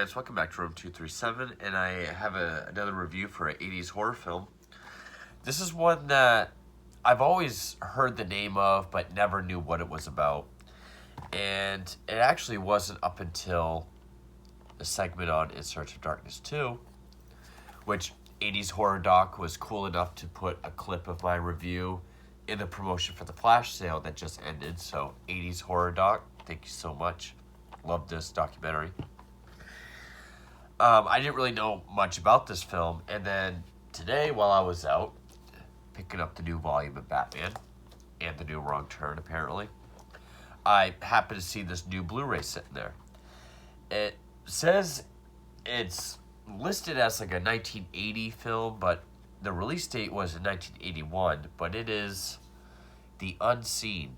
guys, welcome back to Room 237, and I have another review for an 80s horror film. This is one that I've always heard the name of, but never knew what it was about. And it actually wasn't up until the segment on In Search of Darkness 2, which 80s Horror Doc was cool enough to put a clip of my review in the promotion for the flash sale that just ended. So 80s Horror Doc, thank you so much. Love this documentary. I didn't really know much about this film, and then today while I was out picking up the new volume of Batman and the new Wrong Turn, apparently, I happened to see this new Blu-ray sitting there. It says it's listed as like a 1980 film, but the release date was in 1981, but it is The Unseen.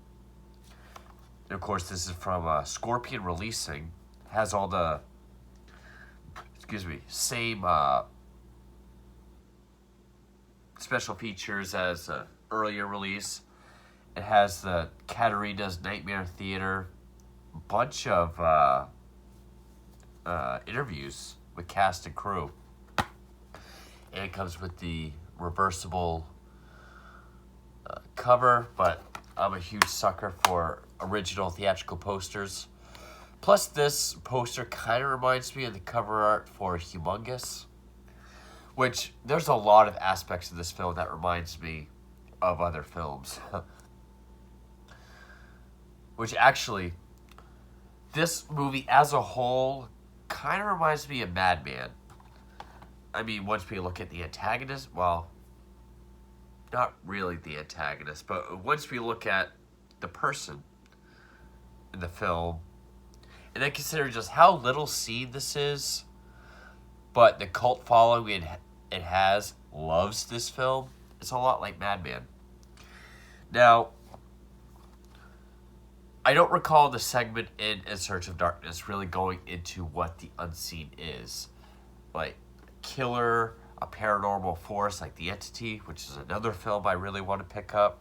And of course, this is from Scorpion Releasing. Has all the same special features as an earlier release. It has the Katarina's Nightmare Theater, a bunch of interviews with cast and crew. And it comes with the reversible cover, but I'm a huge sucker for original theatrical posters. Plus, this poster kind of reminds me of the cover art for Humongous, which there's a lot of aspects of this film that reminds me of other films. Which actually, this movie as a whole kind of reminds me of Madman. I mean, once we look at the antagonist, well, not really the antagonist, but once we look at the person in the film, and then consider just how little seen this is, but the cult following it has loves this film, it's a lot like Madman. Now, I don't recall the segment in Search of Darkness really going into what the unseen is. Like, killer, a paranormal force like The Entity, which is another film I really want to pick up.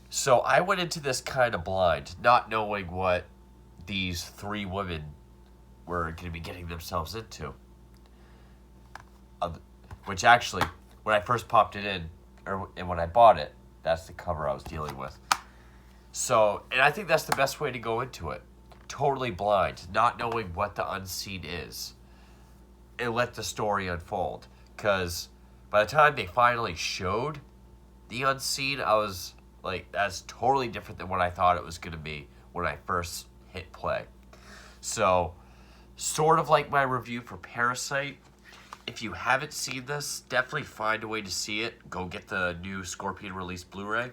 So I went into this kind of blind, not knowing what these three women were going to be getting themselves into. Which actually, when I first popped it in, and when I bought it, that's the cover I was dealing with. So, and I think that's the best way to go into it. Totally blind, not knowing what the unseen is. And let the story unfold. Because by the time they finally showed the unseen, I was like, that's totally different than what I thought it was going to be when I first hit play. So, sort of like my review for Parasite. If you haven't seen this, definitely find a way to see it. Go get the new Scorpion release Blu-ray.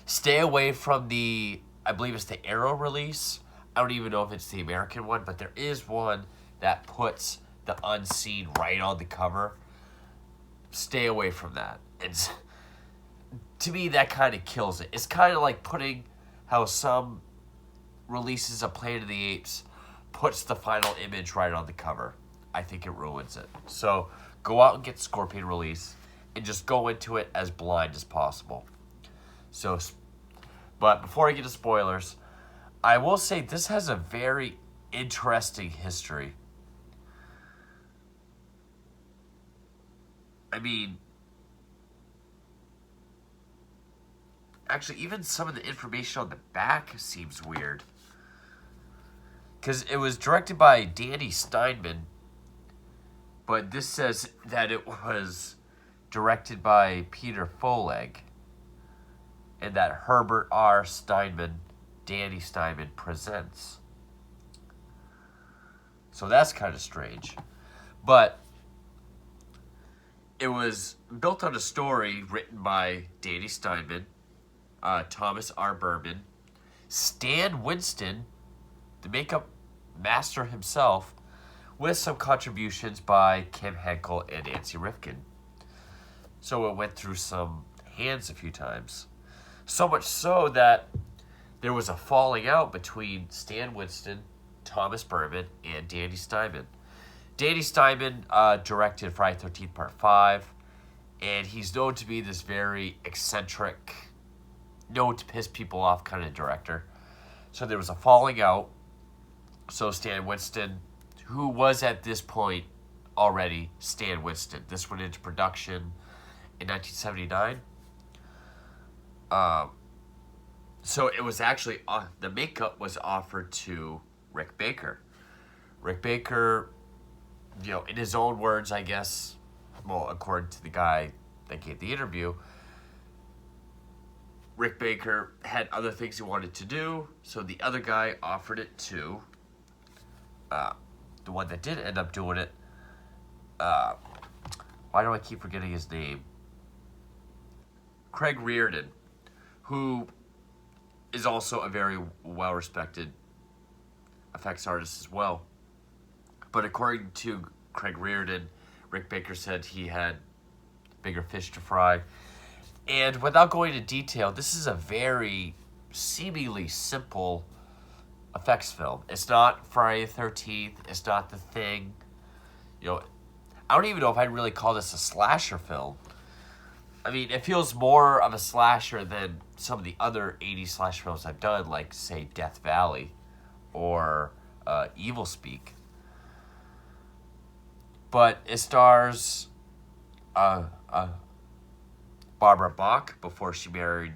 Stay away from the, I believe it's the Arrow release. I don't even know if it's the American one, but there is one that puts the unseen right on the cover. Stay away from that. It's, to me, that kind of kills it. It's kind of like putting how some releases of Planet of the Apes puts the final image right on the cover. I think it ruins it. So go out and get Scorpion release and just go into it as blind as possible. So, but before I get to spoilers, I will say this has a very interesting history. I mean, actually, even some of the information on the back seems weird. Because it was directed by Danny Steinman, but this says that it was directed by Peter Foleg, and that Herbert R. Steinman, Danny Steinman presents. So that's kind of strange. But it was built on a story written by Danny Steinman, Thomas R. Berman, Stan Winston, the makeup master himself, with some contributions by Kim Henkel and Nancy Rifkin. So it went through some hands a few times. So much so that there was a falling out between Stan Winston, Thomas Berman, and Danny Steinman. Danny Steinman directed Friday the 13th Part 5, and he's known to be this very eccentric, known to piss people off kind of director. So there was a falling out, So Stan Winston, who was at this point already Stan Winston, this went into production in 1979. Um, so it was actually the makeup was offered to Rick Baker. Rick Baker, in his own words, I guess, well, according to the guy that gave the interview, Rick Baker had other things he wanted to do, so the other guy offered it to the one that did end up doing it. Why do I keep forgetting his name? Craig Reardon, who is also a very well-respected effects artist as well. But according to Craig Reardon, Rick Baker said he had bigger fish to fry. And without going into detail, this is a very seemingly simple effects film. It's not Friday the 13th. It's not The Thing. I don't even know if I'd really call this a slasher film. I mean, it feels more of a slasher than some of the other 80s slasher films I've done, like, say, Death Valley or Evil Speak. But it stars Barbara Bach before she married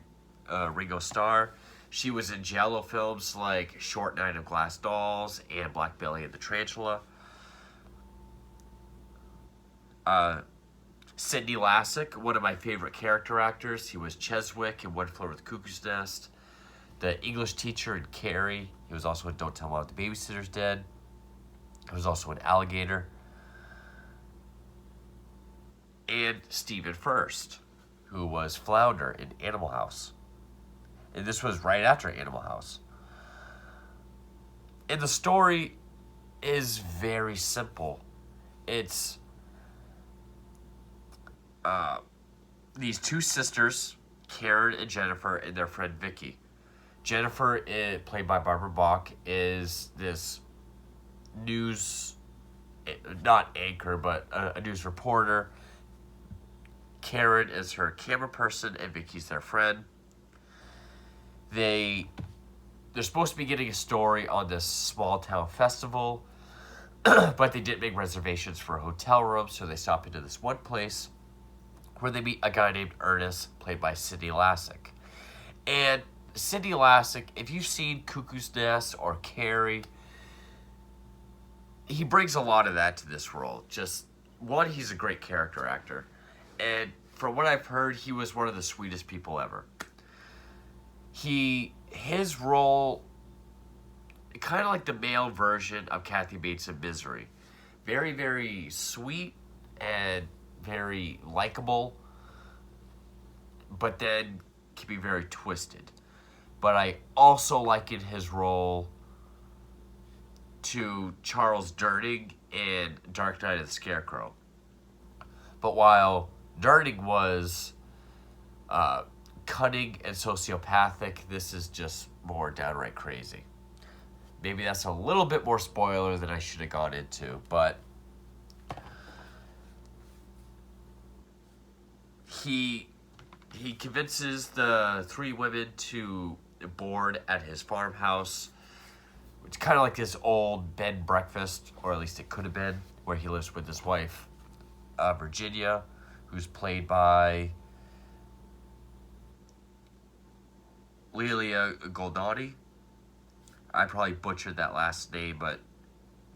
Ringo Starr. She was in giallo films like Short Night of Glass Dolls and Black Belly and the Tarantula. Sidney Lassick, one of my favorite character actors. He was Cheswick in One Flew Over the Cuckoo's Nest. The English teacher in Carrie. He was also in Don't Tell Mom the Babysitter's Dead. He was also in Alligator. And Stephen Furst, who was Flounder in Animal House. And this was right after Animal House. And the story is very simple. It's these two sisters, Karen and Jennifer, and their friend Vicky. Jennifer, played by Barbara Bach, is this news, not anchor, but a news reporter. Karen is her camera person, and Vicky's their friend. They're supposed to be getting a story on this small town festival, but they didn't make reservations for a hotel room, so they stop into this one place where they meet a guy named Ernest, played by Sidney Lassick. And Sidney Lassick, if you've seen Cuckoo's Nest or Carrie, he brings a lot of that to this role. Just, one, he's a great character actor. And from what I've heard, he was one of the sweetest people ever. His role, kind of like the male version of Kathy Bates in Misery. Very, very sweet and very likable, but then can be very twisted. But I also likened his role to Charles Durning in Dark Knight of the Scarecrow. But while Durning was cunning and sociopathic, this is just more downright crazy. Maybe that's a little bit more spoiler than I should have gone into, but he convinces the three women to board at his farmhouse, which is kind of like this old bed and breakfast, or at least it could have been, where he lives with his wife, Virginia, who's played by Lelia Goldani. I probably butchered that last name, but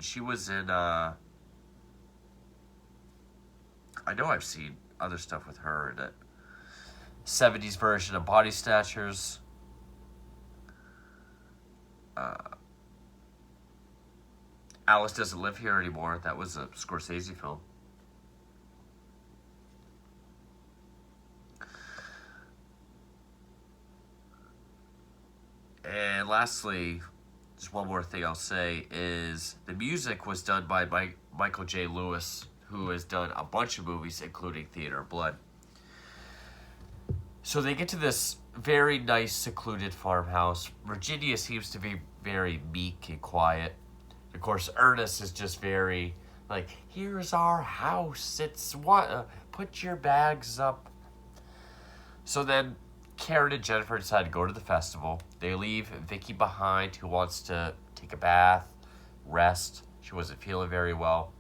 she was in, I know I've seen other stuff with her in it. 70s version of Body Snatchers. Alice Doesn't Live Here Anymore. That was a Scorsese film. And lastly, just one more thing I'll say is the music was done by Michael J. Lewis, who has done a bunch of movies, including Theater of Blood. So they get to this very nice, secluded farmhouse. Virginia seems to be very meek and quiet. Of course, Ernest is just very, like, here's our house. It's what? Put your bags up. So then Karen and Jennifer decide to go to the festival. They leave Vicky behind, who wants to take a bath, rest. She wasn't feeling very well.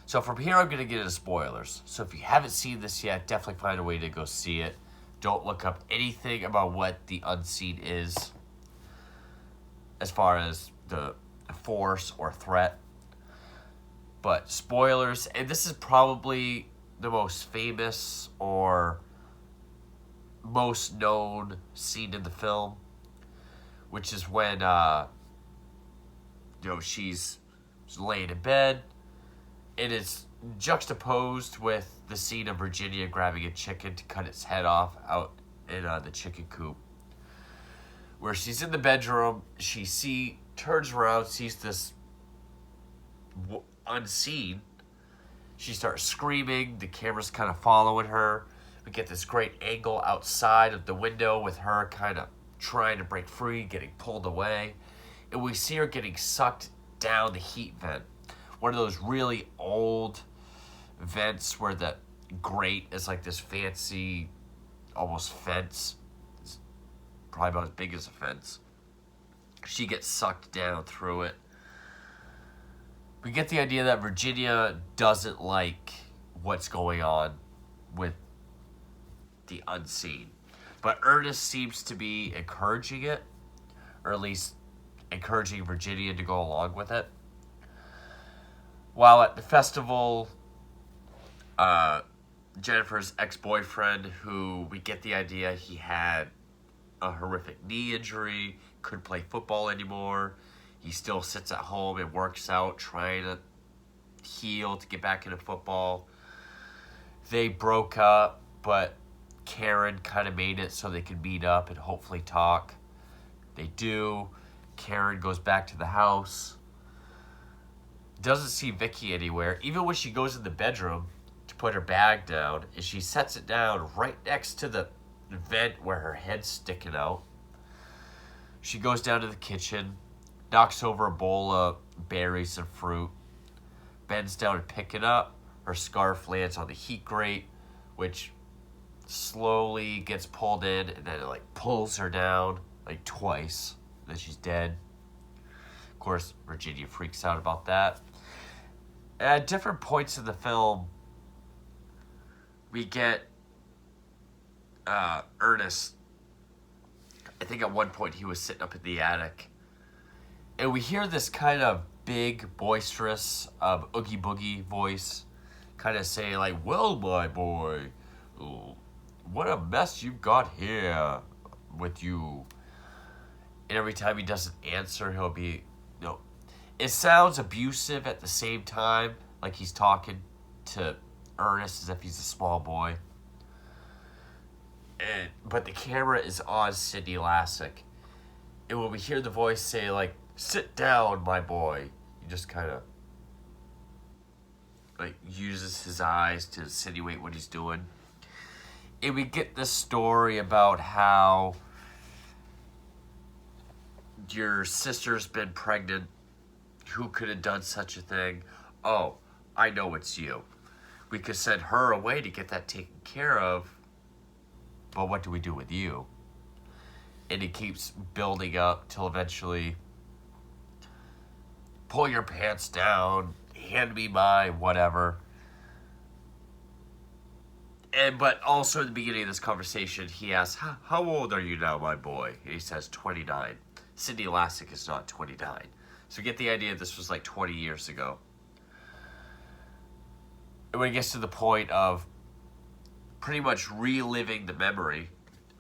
So from here, I'm going to get into spoilers. So if you haven't seen this yet, definitely find a way to go see it. Don't look up anything about what the unseen is as far as the force or threat. But spoilers, and this is probably the most famous or most known scene in the film, which is when she's laying in bed. It is juxtaposed with the scene of Virginia grabbing a chicken to cut its head off out in the chicken coop, where she's in the bedroom. She turns around, sees this unseen. She starts screaming. The camera's kind of following her. We get this great angle outside of the window with her kind of trying to break free, getting pulled away. And we see her getting sucked down the heat vent. One of those really old vents where the grate is like this fancy, almost fence. It's probably about as big as a fence. She gets sucked down through it. We get the idea that Virginia doesn't like what's going on with the unseen. But Ernest seems to be encouraging it, or at least encouraging Virginia to go along with it. While at the festival, Jennifer's ex-boyfriend, who we get the idea he had a horrific knee injury, couldn't play football anymore. He still sits at home and works out, trying to heal to get back into football. They broke up, but Karen kind of made it so they could meet up and hopefully talk. They do. Karen goes back to the house. Doesn't see Vicky anywhere. Even when she goes in the bedroom to put her bag down, and she sets it down right next to the vent where her head's sticking out. She goes down to the kitchen, knocks over a bowl of berries and fruit, bends down to pick it up. Her scarf lands on the heat grate, which slowly gets pulled in, and then it pulls her down twice. Then she's dead. Of course, Virginia freaks out about that. At different points in the film, we get Ernest. I think at one point he was sitting up in the attic, and we hear this kind of big, boisterous, Oogie Boogie voice kind of say, "Well, my boy, what a mess you've got here with you." And every time he doesn't answer, he'll be, it sounds abusive at the same time, like he's talking to Ernest as if he's a small boy. But the camera is on Sidney Lassick. And when we hear the voice say, "Sit down, my boy," he just kind of, uses his eyes to insinuate what he's doing. And we get this story about how your sister's been pregnant. Who could have done such a thing? Oh, I know it's you. We could send her away to get that taken care of. But what do we do with you? And it keeps building up till eventually, pull your pants down, hand me my whatever. But also at the beginning of this conversation, he asks, how old are you now, my boy? And he says 29. Sidney Lassick is not 29. So get the idea this was 20 years ago. And when it gets to the point of pretty much reliving the memory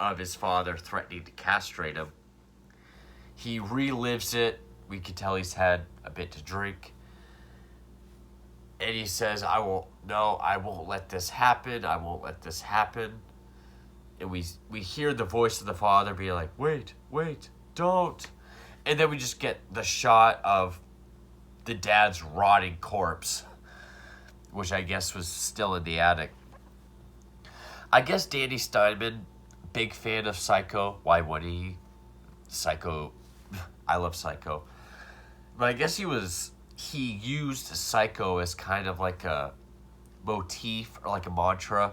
of his father threatening to castrate him, he relives it. We can tell he's had a bit to drink. And he says, I won't let this happen. I won't let this happen. And we hear the voice of the father be like, wait, don't. And then we just get the shot of the dad's rotting corpse, which I guess was still in the attic. I guess Danny Steinman, big fan of Psycho. Why wouldn't he? Psycho, I love Psycho. But I guess he used Psycho as kind of like a motif or like a mantra.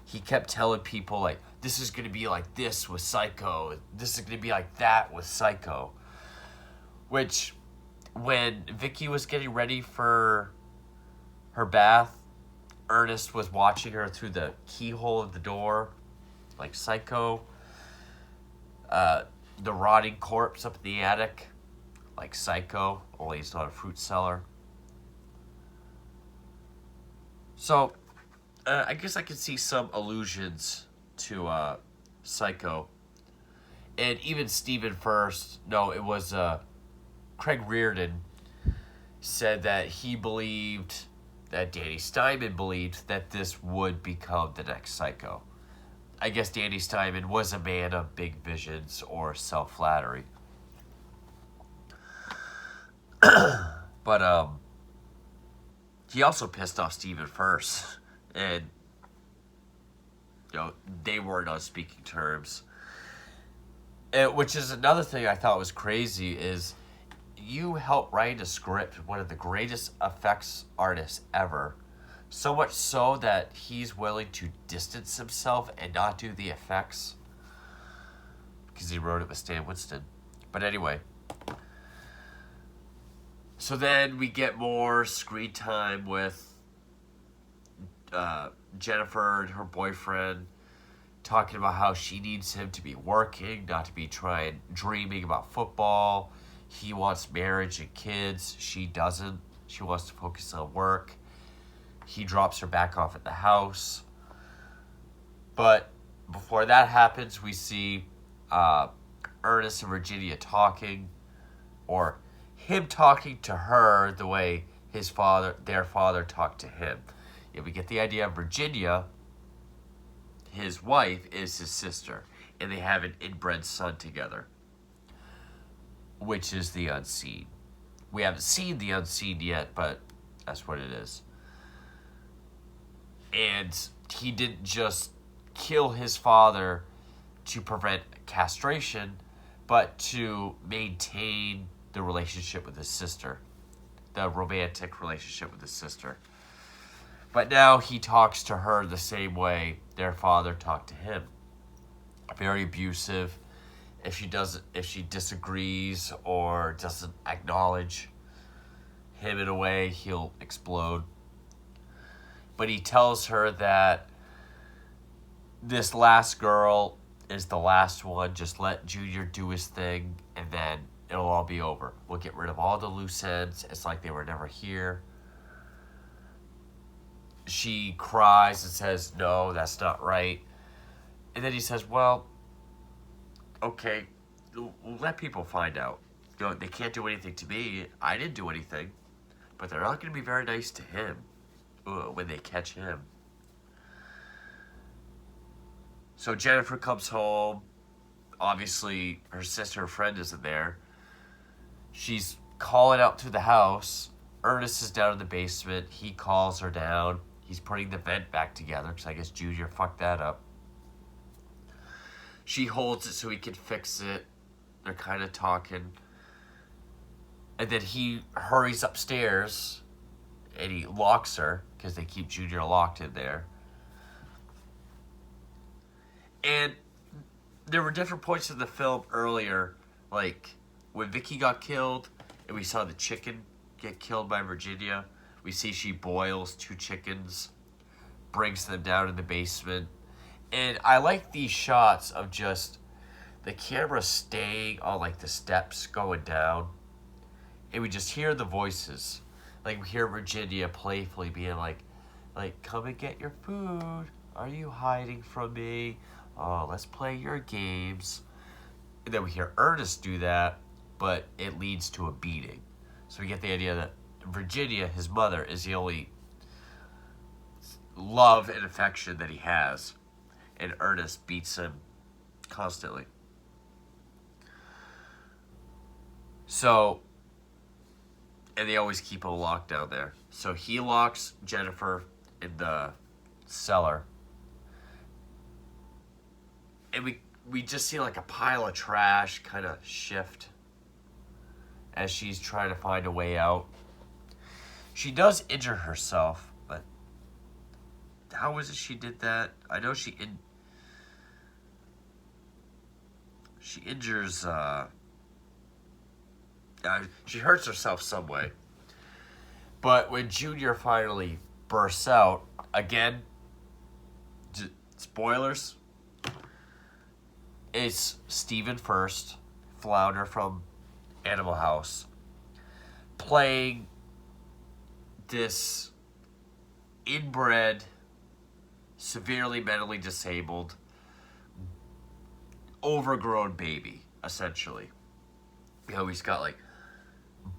He kept telling people this is going to be like this with Psycho. This is going to be like that with Psycho. Which when Vicky was getting ready for her bath, Ernest was watching her through the keyhole of the door, like Psycho. The rotting corpse up in the attic, like Psycho, only he's not a fruit seller. So, I guess I could see some allusions to Psycho. And even Stephen First, no, it was Craig Reardon, said that he believed, that Danny Steinman believed, that this would become the next Psycho. I guess Danny Steinman was a man of big visions or self-flattery. But he also pissed off Stephen First, and they weren't on speaking terms. Which is another thing I thought was crazy is you helped write a script, one of the greatest effects artists ever. So much so that he's willing to distance himself and not do the effects because he wrote it with Stan Winston. But anyway, so then we get more screen time with Jennifer and her boyfriend talking about how she needs him to be working, not to be dreaming about football. He wants marriage and kids. She doesn't. She wants to focus on work. He drops her back off at the house. But before that happens, we see Ernest and Virginia talking, or him talking to her the way their father talked to him. Yeah, we get the idea of Virginia, his wife, is his sister, and they have an inbred son together, which is the unseen. We haven't seen the unseen yet, but that's what it is. And he didn't just kill his father to prevent castration, but to maintain the relationship with his sister, the romantic relationship with his sister. But now he talks to her the same way their father talked to him. Very abusive. If she disagrees or doesn't acknowledge him in a way, he'll explode. But he tells her that this last girl is the last one. Just let Junior do his thing, and then it'll all be over. We'll get rid of all the loose ends. It's like they were never here. She cries and says, no, that's not right. And then he says, well, okay, let people find out. They can't do anything to me. I didn't do anything. But they're not going to be very nice to him when they catch him. So Jennifer comes home. Obviously, her sister or friend isn't there. She's calling out to the house. Ernest is down in the basement. He calls her down. He's putting the vent back together because I guess Junior fucked that up. She holds it so he can fix it. They're kind of talking. And then he hurries upstairs and he locks her because they keep Junior locked in there. And there were different points in the film earlier, like when Vicky got killed and we saw the chicken get killed by Virginia. We see she boils 2 chickens, brings them down in the basement. And I like these shots of just the camera staying on like the steps going down. And we just hear the voices. Like we hear Virginia playfully being like, come and get your food. Are you hiding from me? Oh, let's play your games. And then we hear Ernest do that, but it leads to a beating. So we get the idea that Virginia, his mother, is the only love and affection that he has. And Ernest beats him constantly. So, and they always keep him locked down there. So he locks Jennifer in the cellar. And we just see like a pile of trash kind of shift as she's trying to find a way out. She does injure herself, but how was it she did that? I know she injures She hurts herself some way. But when Junior finally bursts out, again, spoilers, it's Stephen First, Flounder from Animal House, playing this inbred, severely mentally disabled, overgrown baby, essentially. You know, he's got like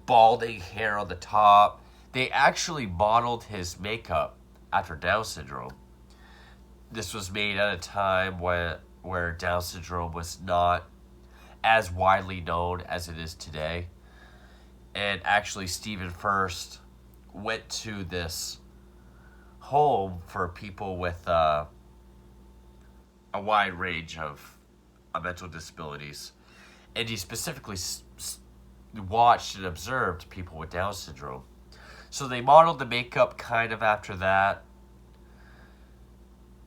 balding hair on the top. They actually modeled his makeup after Down syndrome. This was made at a time where Down syndrome was not as widely known as it is today. And actually, Stephen First went to this home for people with a wide range of mental disabilities. And he specifically watched and observed people with Down syndrome. So they modeled the makeup kind of after that.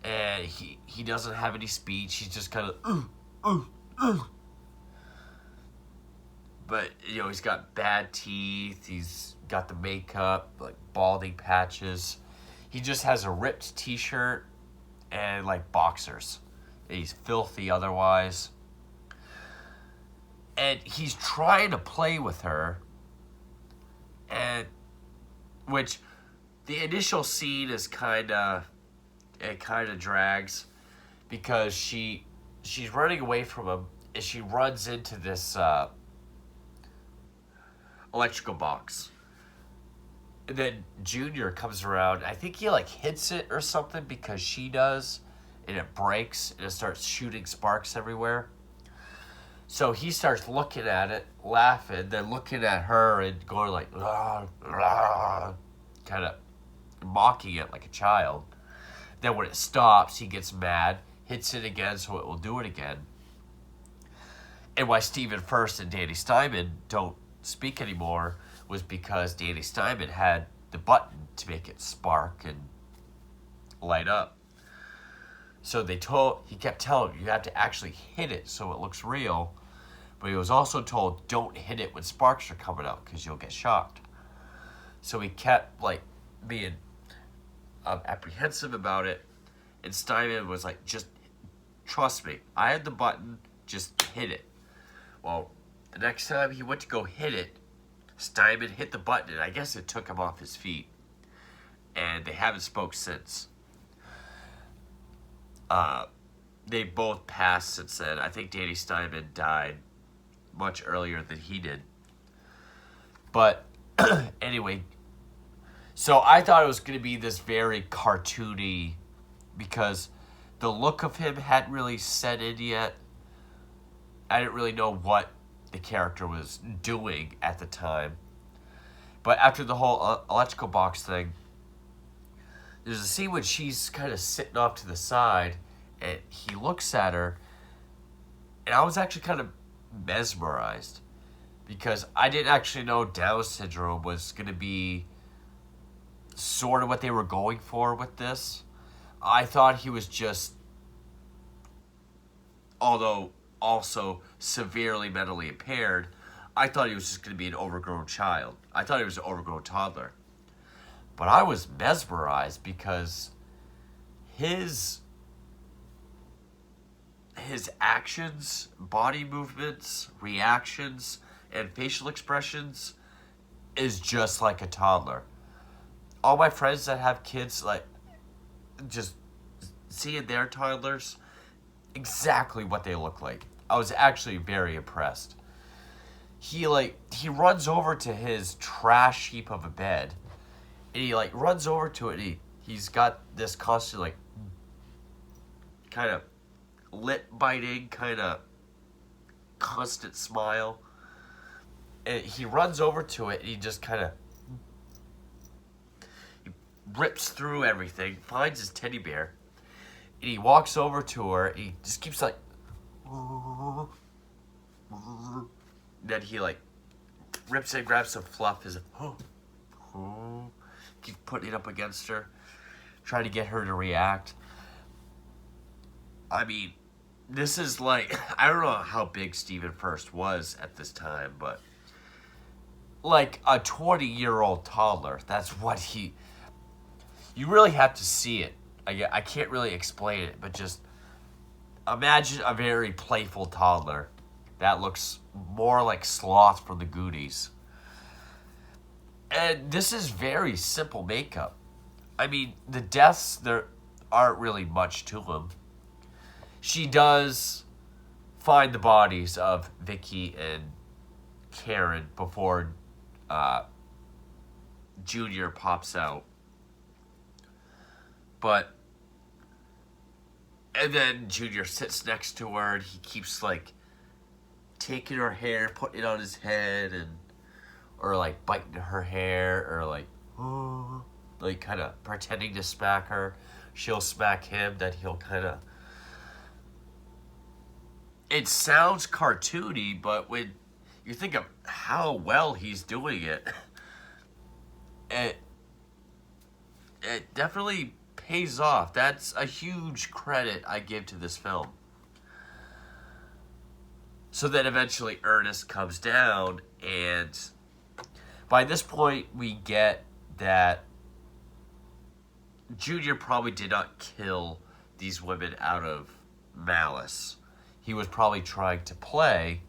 And he doesn't have any speech. He's just kind of, But, you know, he's got bad teeth. He's got the makeup, like balding patches. He just has a ripped t-shirt and, like, boxers. He's filthy otherwise. And he's trying to play with her. And, which, the initial scene is it kind of drags. Because she's running away from him. And she runs into this, electrical box. And then Junior comes around. I think he like hits it or something because she does. And it breaks and it starts shooting sparks everywhere. So he starts looking at it, laughing, then looking at her and going like, rah, rah, kind of mocking it like a child. Then when it stops, he gets mad, hits it again so it will do it again. And why Stephen First and Danny Steinman don't speak anymore was because Danny Steinman had the button to make it spark and light up. So he kept telling him, you have to actually hit it so it looks real. But he was also told, don't hit it when sparks are coming out because you'll get shocked. So he kept like being apprehensive about it. And Steinman was like, just trust me. I had the button, just hit it. Well, the next time he went to go hit it, Steinman hit the button, and I guess it took him off his feet. And they haven't spoke since. They both passed since then. I think Danny Steinman died much earlier than he did. But anyway, so I thought it was going to be this very cartoony, because the look of him hadn't really set in yet. I didn't really know what the character was doing at the time. But after the whole electrical box thing, there's a scene when she's kind of sitting off to the side, and he looks at her, and I was actually kind of mesmerized, because I didn't actually know Down syndrome was going to be sort of what they were going for with this. I thought he was just, although also severely mentally impaired, I thought he was just going to be an overgrown child. I thought he was an overgrown toddler. But I was mesmerized because his actions, body movements, reactions, and facial expressions is just like a toddler. All my friends that have kids, like, just seeing their toddlers, exactly what they look like. I was actually very impressed. He runs over to his trash heap of a bed, and he runs over to it, and he's got this constant kind of lip biting, kind of constant smile. And he runs over to it, and he just kind of rips through everything, finds his teddy bear, and he walks over to her, and he just keeps then he rips and grabs some fluff, keeps putting it up against her, trying to get her to react. I mean, this is I don't know how big Stephen First was at this time, but like a 20-year-old toddler. That's what he. You really have to see it. I can't really explain it, but just imagine a very playful toddler that looks more like Sloth from the Goonies. And this is very simple makeup. I mean, the deaths, there aren't really much to them. She does find the bodies of Vicky and Karen before Junior pops out. But, and then Junior sits next to her and he keeps like taking her hair, putting it on his head, and or like biting her hair, or like kind of pretending to smack her. She'll smack him, then he'll kind of. It sounds cartoony, but when you think of how well he's doing it, it definitely pays off. That's a huge credit I give to this film. So then eventually Ernest comes down, and by this point we get that Junior probably did not kill these women out of malice. He was probably trying to play,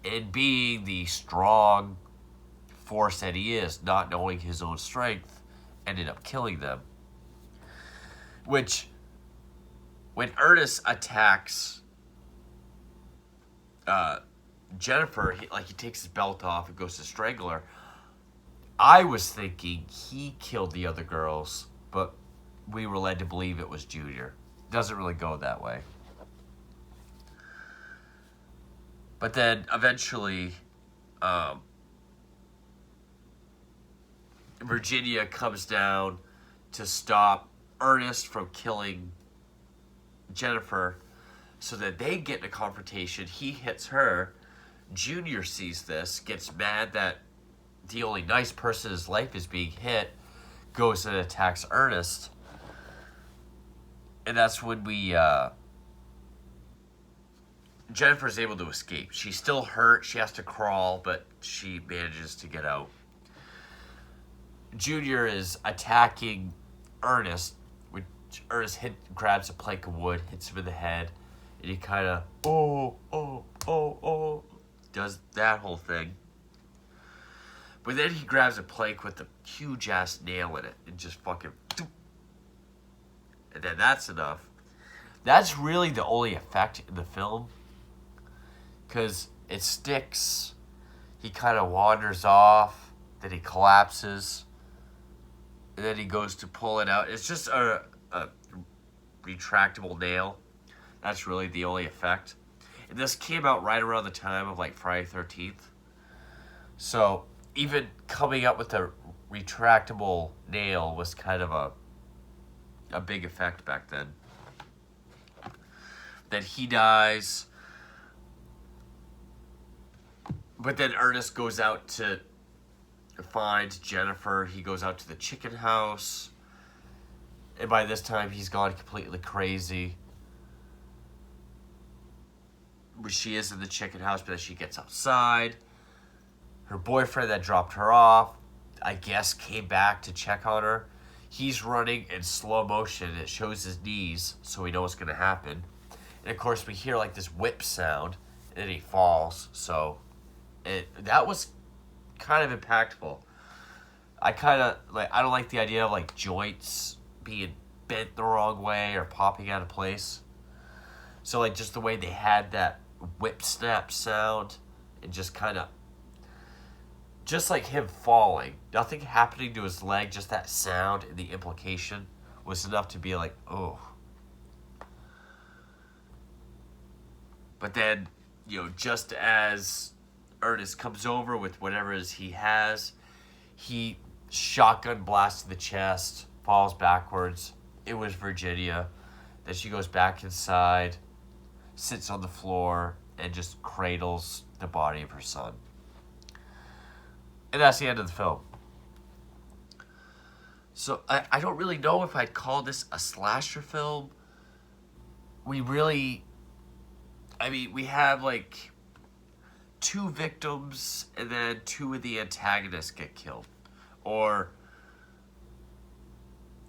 and being the strong force that he is, not knowing his own strength, ended up killing them. Which, when Ernest attacks Jennifer, he takes his belt off and goes to strangle her. I was thinking he killed the other girls, but we were led to believe it was Junior. Doesn't really go that way. But then eventually, Virginia comes down to stop Ernest from killing Jennifer, so that they get in a confrontation. He hits her. Junior sees this, gets mad that the only nice person in his life is being hit, goes and attacks Ernest. And that's when Jennifer's able to escape. She's still hurt. She has to crawl, but she manages to get out. Junior is attacking Ernest, which Ernest grabs a plank of wood, hits him in the head, and he kind of, does that whole thing. But then he grabs a plank with a huge-ass nail in it and just fucking, and then that's enough. That's really the only effect in the film, because it sticks. He kind of wanders off, then he collapses, and then he goes to pull it out. It's just a retractable nail. That's really the only effect. And this came out right around the time of like Friday 13th. So even coming up with a retractable nail was kind of a big effect back then. Then he dies. But then Ernest goes out to find Jennifer. He goes out to the chicken house. And by this time, he's gone completely crazy. She is in the chicken house, but then she gets outside. Her boyfriend that dropped her off, I guess, came back to check on her. He's running in slow motion. It shows his knees, so we know what's going to happen. And, of course, we hear, like, this whip sound, and then he falls. So that was kind of impactful. I don't like the idea of, like, joints being bent the wrong way or popping out of place. So, like, just the way they had that whip snap sound, and just kind of, just like him falling, nothing happening to his leg, just that sound and the implication was enough to be like, oh. But then, just as Ernest comes over with whatever it is he has, he shotgun blasts to the chest, falls backwards. It was Virginia. Then she goes back inside, sits on the floor, and just cradles the body of her son. And that's the end of the film. So I don't really know if I'd call this a slasher film. We have like two victims and then two of the antagonists get killed, or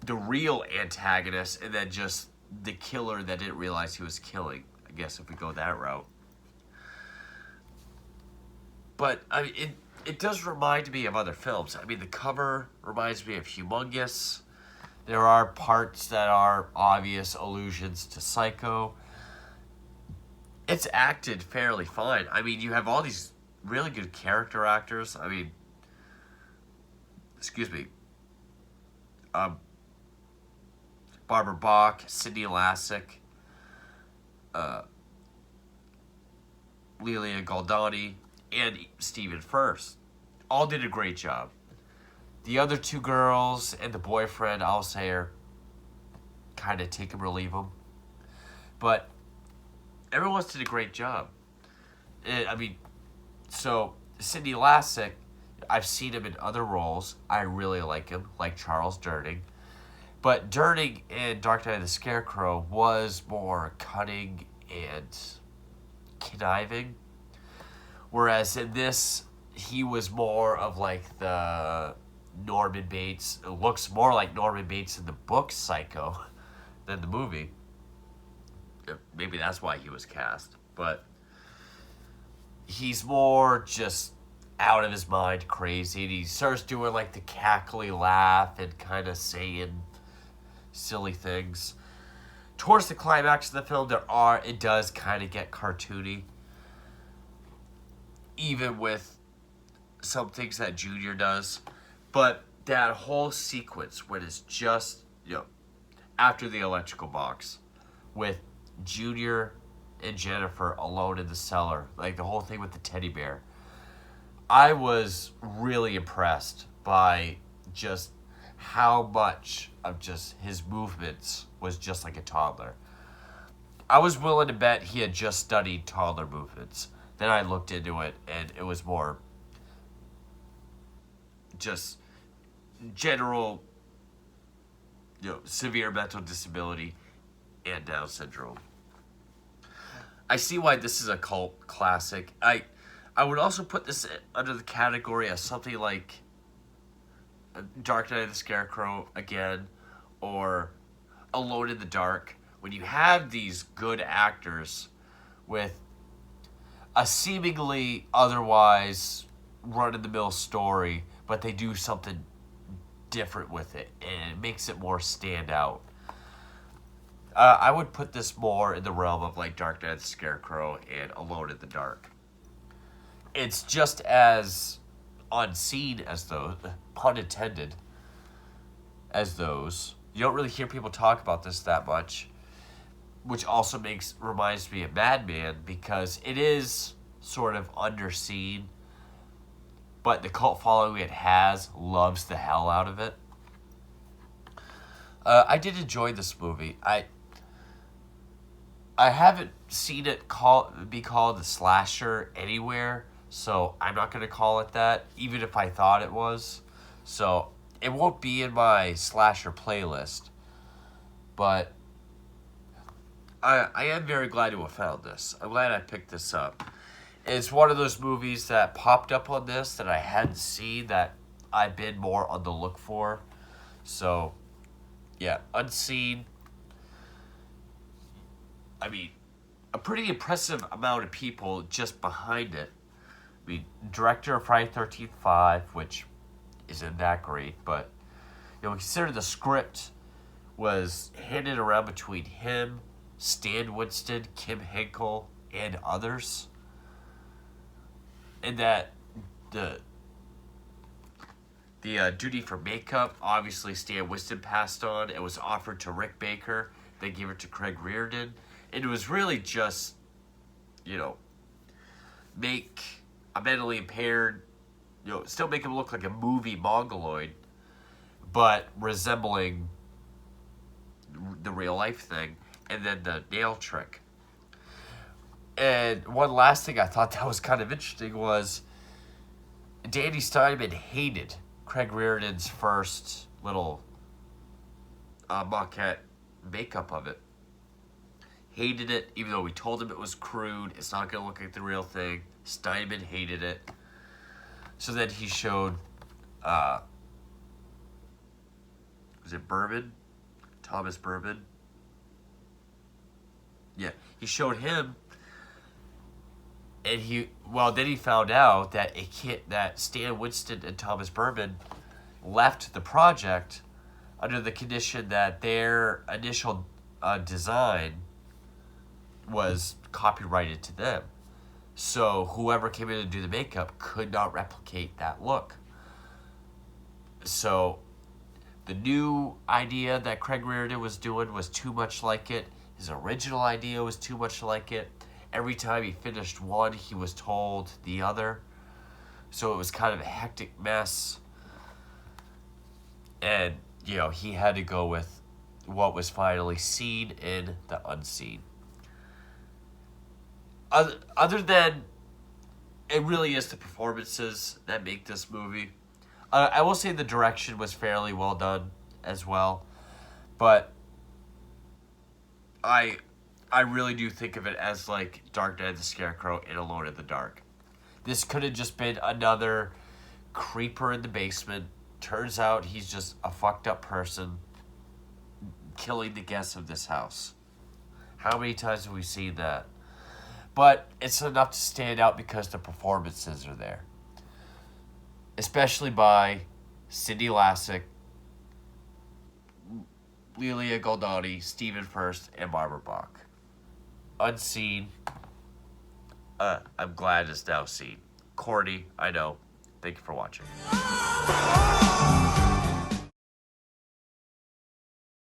the real antagonist and then just the killer that didn't realize he was killing. I guess if we go that route. But I mean, it does remind me of other films. I mean, the cover reminds me of Humongous. There are parts that are obvious allusions to Psycho. It's acted fairly fine. I mean, you have all these really good character actors. I mean, excuse me. Barbara Bach, Sidney Lassick, Lelia Goldani, and Stephen Furst all did a great job. The other two girls and the boyfriend, I'll say, are kind of take 'em or leave 'em. But everyone else did a great job. I mean, so Sidney Lassick, I've seen him in other roles. I really like him, like Charles Durning. But Durning in Dark Knight of the Scarecrow was more cunning and conniving. Whereas in this, he was more of like the Norman Bates. It looks more like Norman Bates in the book Psycho than the movie. Maybe that's why he was cast. But he's more just out of his mind crazy. And he starts doing like the cackly laugh and kind of saying silly things. Towards the climax of the film, it does kind of get cartoony. Even with some things that Junior does. But that whole sequence when it's just, after the electrical box with Junior and Jennifer alone in the cellar, like the whole thing with the teddy bear, I was really impressed by just how much of just his movements was just like a toddler. I was willing to bet he had just studied toddler movements. Then I looked into it, and it was more just general, severe mental disability and Down syndrome. I see why this is a cult classic. I would also put this under the category of something like Dark Knight of the Scarecrow again, or Alone in the Dark. When you have these good actors with a seemingly otherwise run-of-the-mill story, but they do something different with it, and it makes it more stand out. I would put this more in the realm of like Dark Knight of the Scarecrow and Alone in the Dark. It's just as unseen as those, pun intended, as those. You don't really hear people talk about this that much, which also reminds me of Madman, because it is sort of underseen, but the cult following it has loves the hell out of it. I did enjoy this movie. I haven't seen it be called a slasher anywhere, so I'm not going to call it that, even if I thought it was. So it won't be in my slasher playlist, but I am very glad to have found this. I'm glad I picked this up. It's one of those movies that popped up on this that I hadn't seen, that I've been more on the look for. So, yeah, unseen. I mean, a pretty impressive amount of people just behind it. I mean, director of Friday 13th 5, which isn't that great, but consider the script was handed around between him, Stan Winston, Kim Henkel, and others. And that the duty for makeup, obviously Stan Winston passed on. It was offered to Rick Baker. They gave it to Craig Reardon. And it was really just, make a mentally impaired, still make him look like a movie mongoloid, but resembling the real life thing, and then the nail trick. And one last thing I thought that was kind of interesting was Danny Steinman hated Craig Reardon's first little maquette makeup of it. Hated it, even though we told him it was crude, it's not going to look like the real thing. Steinman hated it. So then he showed, was it Berman? Thomas Berman? Yeah, he showed him, and then he found out that that Stan Winston and Thomas Berman left the project under the condition that their initial design was copyrighted to them. So whoever came in to do the makeup could not replicate that look. So the new idea that Craig Reardon was doing was too much like it. His original idea was too much like it. Every time he finished one, he was told the other. So it was kind of a hectic mess. And, he had to go with what was finally seen in the unseen. Other than, it really is the performances that make this movie. I will say the direction was fairly well done as well. But I really do think of it as like Dark Knight of the Scarecrow and Alone in the Dark. This could have just been another creeper in the basement. Turns out he's just a fucked up person killing the guests of this house. How many times have we seen that? But it's enough to stand out because the performances are there. Especially by Cindy Lassick, Lelia Goldani, Stephen Furst, and Barbara Bach. Unseen. I'm glad it's now seen. Corny, I know. Thank you for watching.